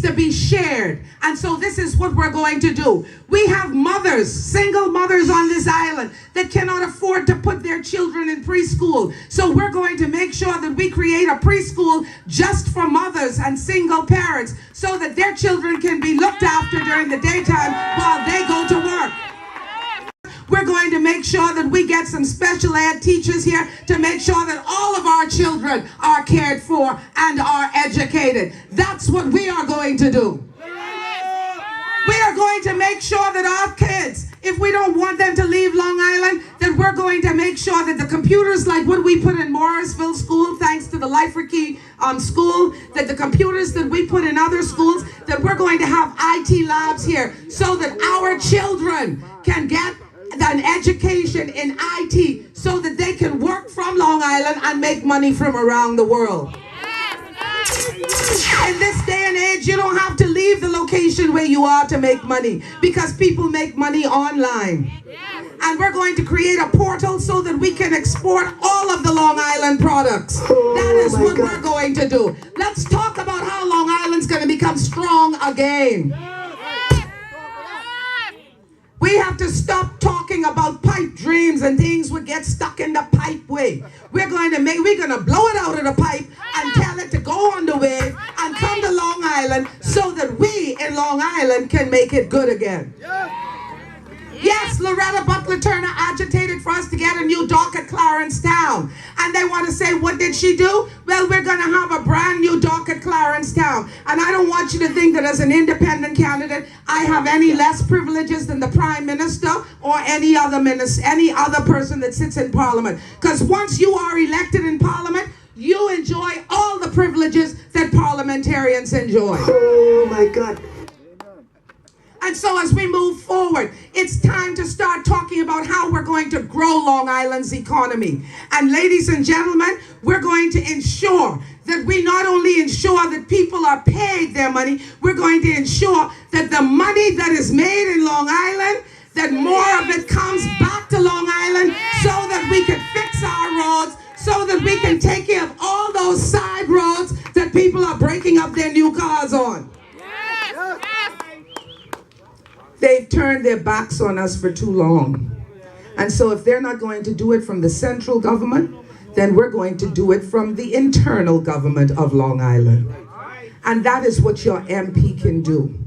needs to be shared. And so this is what we're going to do. We have mothers, single mothers on this island that cannot afford to put their children in preschool. So we're going to make sure that we create a preschool just for mothers and single parents so that their children can be looked after during the daytime while they go to work. We're going to make sure that we get some special ed teachers here to make sure that all of our children are cared for and are educated. That's what we are going to do. We are going to make sure that our kids, if we don't want them to leave Long Island, that we're going to make sure that the computers, like what we put in Morrisville School, thanks to the Liferkey school, that the computers that we put in other schools, that we're going to have IT labs here so that our children can get an education in IT so that they can work from Long Island and make money from around the world. In this day and age, you don't have to leave the location where you are to make money because people make money online. And we're going to create a portal so that we can export all of the Long Island products. That is what we're going to do. Let's talk about how Long Island's going to become strong again. We have to stop talking about pipe dreams and things would get stuck in the pipe way. We're going to blow it out of the pipe and tell it to go on the wave and come to Long Island so that we in Long Island can make it good again. Yes, Loretta Butler Turner agitated for us to get a new dock at Clarence Town. And they want to say, what did she do? Well, we're going to have a brand new dock at Clarence Town. And I don't want you to think that as an independent candidate, I have any less privileges than the Prime Minister or any other person that sits in Parliament. Because once you are elected in Parliament, you enjoy all the privileges that parliamentarians enjoy. Oh my God. And so as we move forward, it's time to start talking about how we're going to grow Long Island's economy. And ladies and gentlemen, we're going to ensure that we not only ensure that people are paid their money, we're going to ensure that the money that is made in Long Island, that more of it comes back to Long Island so that we can fix our roads, so that we can take care of all those side roads that people are breaking up their new cars on. They've turned their backs on us for too long. And so if they're not going to do it from the central government, then we're going to do it from the internal government of Long Island. And that is what your MP can do.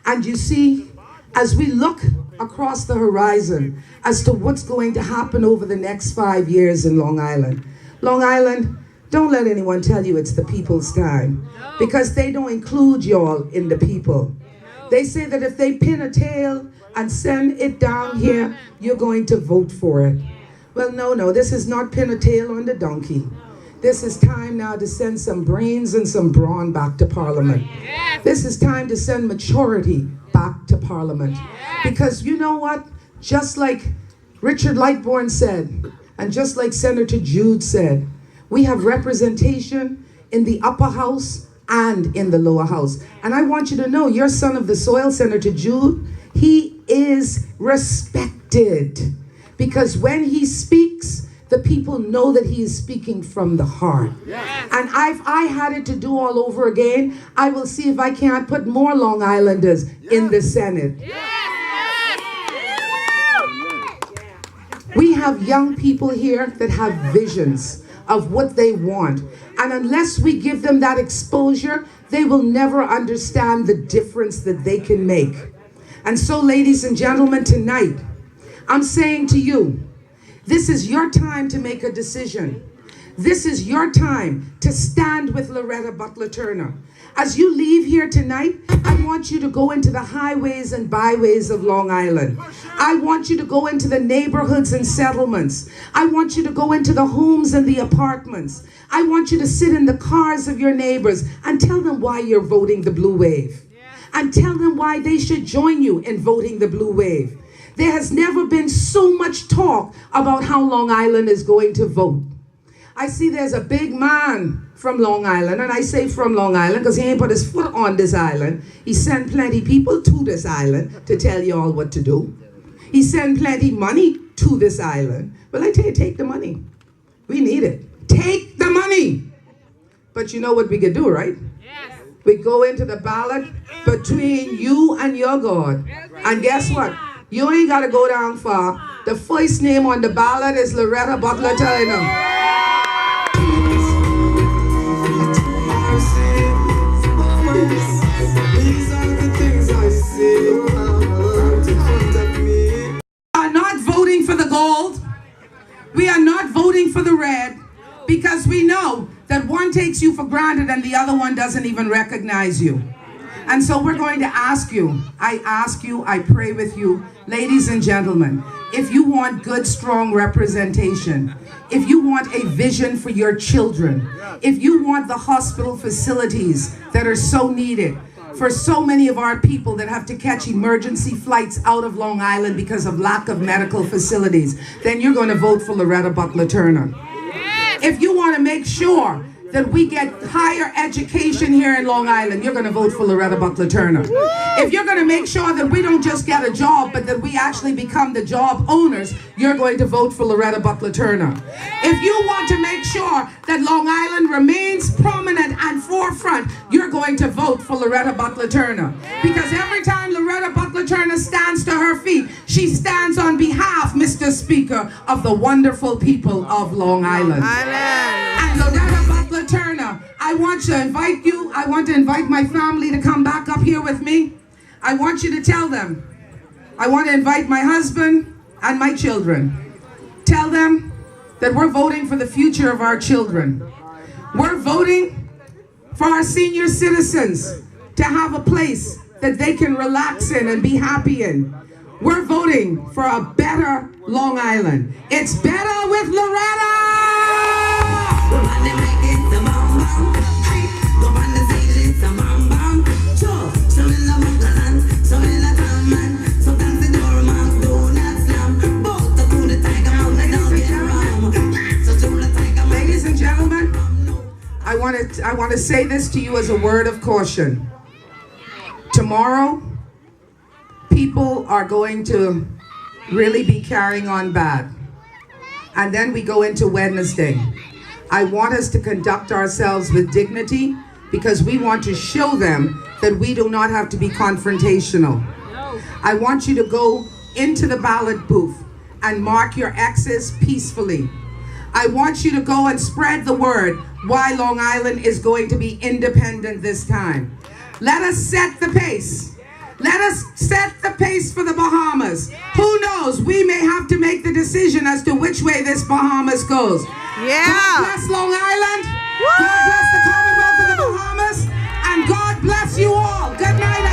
And you see, as we look across the horizon as to what's going to happen over the next 5 years in Long Island, don't let anyone tell you it's the people's time, because they don't include y'all in the people. They say that if they pin a tail and send it down here, you're going to vote for it. Well, no, this is not pin a tail on the donkey. This is time now to send some brains and some brawn back to Parliament. This is time to send maturity back to Parliament. Because you know what? Just like Richard Lightbourne said, and just like Senator Jude said, we have representation in the upper house and in the lower house. And I want you to know, your son of the soil, Senator Jude, he is respected. Because when he speaks, the people know that he is speaking from the heart. And if I had it to do all over again, I will see if I can't put more Long Islanders in the Senate. We have young people here that have visions of what they want. And unless we give them that exposure, they will never understand the difference that they can make. And so, ladies and gentlemen, tonight, I'm saying to you, this is your time to make a decision. This is your time to stand with Loretta Butler Turner. As you leave here tonight, I want you to go into the highways and byways of Long Island. I want you to go into the neighborhoods and settlements. I want you to go into the homes and the apartments. I want you to sit in the cars of your neighbors and tell them why you're voting the blue wave. And tell them why they should join you in voting the blue wave. There has never been so much talk about how Long Island is going to vote. I see there's a big man from Long Island, and I say from Long Island because he ain't put his foot on this island. He sent plenty people to this island to tell you all what to do. He sent plenty money to this island. Well, I tell you, take the money. We need it. Take the money. But you know what we could do, right? Yes. We go into the ballot between you and your God. And guess what? You ain't got to go down far. The first name on the ballot is Loretta Butler Turner. These are the things I see right in front of me. We are not voting for the gold. We are not voting for the red, because we know that one takes you for granted and the other one doesn't even recognize you. And so we're going to ask you, I pray with you, ladies and gentlemen, if you want good, strong representation, if you want a vision for your children, if you want the hospital facilities that are so needed for so many of our people that have to catch emergency flights out of Long Island because of lack of medical facilities, then you're going to vote for Loretta Butler Turner. If you want to make sure that we get higher education here in Long Island, you're going to vote for Loretta Butler Turner. If you're going to make sure that we don't just get a job, but that we actually become the job owners, you're going to vote for Loretta Butler Turner. If you want to make sure that Long Island remains prominent and forefront, you're going to vote for Loretta Butler Turner. Because every time Loretta Butler Turner stands to her feet, she stands on behalf, Mr. Speaker, of the wonderful people of Long Island. And Loretta Butler Turner, I want to invite you, I want to invite my family to come back up here with me. I want you to tell them, I want to invite my husband and my children. Tell them that we're voting for the future of our children. We're voting for our senior citizens to have a place that they can relax in and be happy in. We're voting for a better Long Island. It's better with Loretta! Ladies and gentlemen, I want to say this to you as a word of caution. Tomorrow, people are going to really be carrying on bad. And then we go into Wednesday. I want us to conduct ourselves with dignity, because we want to show them that we do not have to be confrontational. I want you to go into the ballot booth and mark your X's peacefully. I want you to go and spread the word why Long Island is going to be independent this time. Let us set the pace. Let us set the pace for the Bahamas. Who knows? We may have to make the decision as to which way this Bahamas goes. God bless Long Island. God bless the Commonwealth of the Bahamas. And God bless you all. Good night.